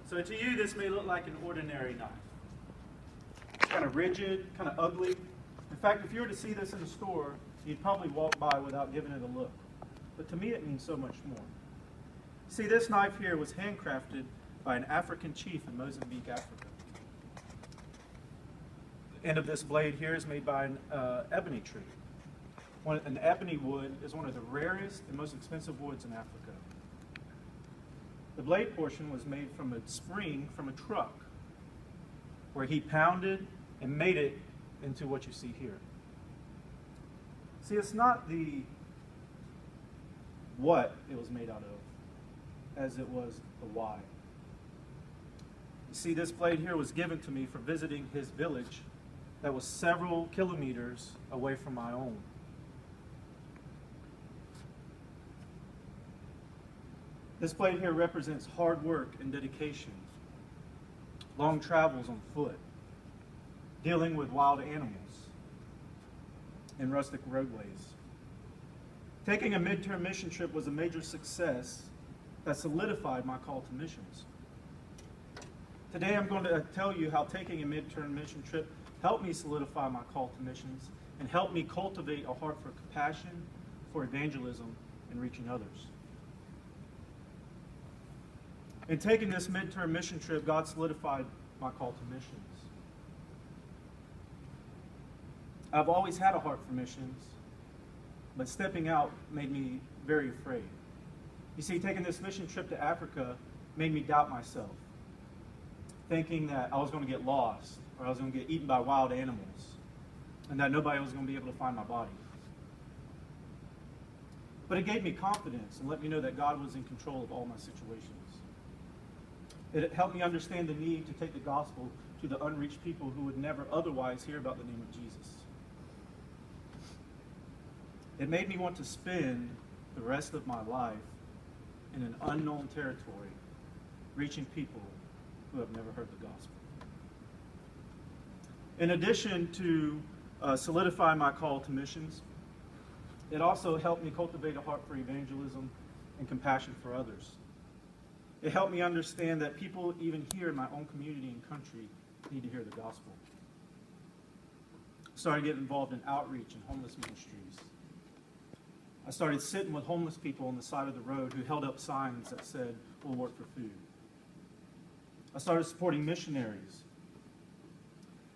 So to you, this may look like an ordinary knife. It's kind of rigid, kind of ugly. In fact, if you were to see this in a store, you'd probably walk by without giving it a look. But to me, it means so much more. See, this knife here was handcrafted by an African chief in Mozambique, Africa. The end of this blade here is made by an ebony tree. An ebony wood is one of the rarest and most expensive woods in Africa. The blade portion was made from a spring from a truck, where he pounded and made it into what you see here. See, it's not the what it was made out of, as it was the why. You see, this blade here was given to me for visiting his village that was several kilometers away from my own. This blade here represents hard work and dedication, long travels on foot, dealing with wild animals and rustic roadways. Taking a midterm mission trip was a major success that solidified my call to missions. Today I'm going to tell you how taking a midterm mission trip helped me solidify my call to missions and helped me cultivate a heart for compassion, for evangelism, and reaching others. In taking this midterm mission trip, God solidified my call to missions. I've always had a heart for missions, but stepping out made me very afraid. You see, taking this mission trip to Africa made me doubt myself, thinking that I was going to get lost, or I was going to get eaten by wild animals, and that nobody was going to be able to find my body. But it gave me confidence and let me know that God was in control of all my situations. It helped me understand the need to take the gospel to the unreached people who would never otherwise hear about the name of Jesus. It made me want to spend the rest of my life in an unknown territory, reaching people who have never heard the gospel. In addition to solidifying my call to missions, it also helped me cultivate a heart for evangelism and compassion for others. It helped me understand that people, even here in my own community and country, need to hear the gospel. I started getting involved in outreach and homeless ministries. I started sitting with homeless people on the side of the road who held up signs that said, "We'll work for food." I started supporting missionaries.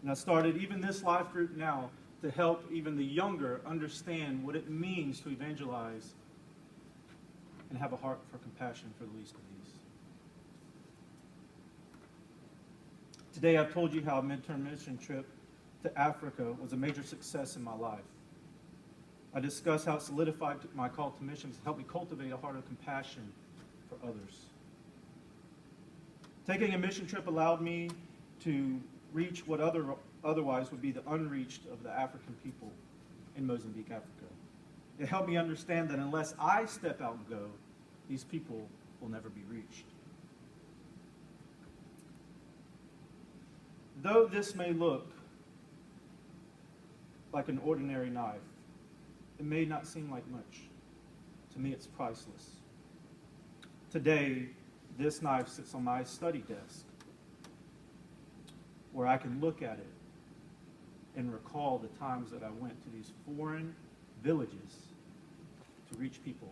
And I started even this life group now to help even the younger understand what it means to evangelize and have a heart for compassion for the least of these. Today I've told you how a midterm mission trip to Africa was a major success in my life. I discussed how it solidified my call to missions and helped me cultivate a heart of compassion for others. Taking a mission trip allowed me to reach what otherwise would be the unreached of the African people in Mozambique, Africa. It helped me understand that unless I step out and go, these people will never be reached. Though this may look like an ordinary knife, it may not seem like much. To me, it's priceless. Today, this knife sits on my study desk, where I can look at it and recall the times that I went to these foreign villages to reach people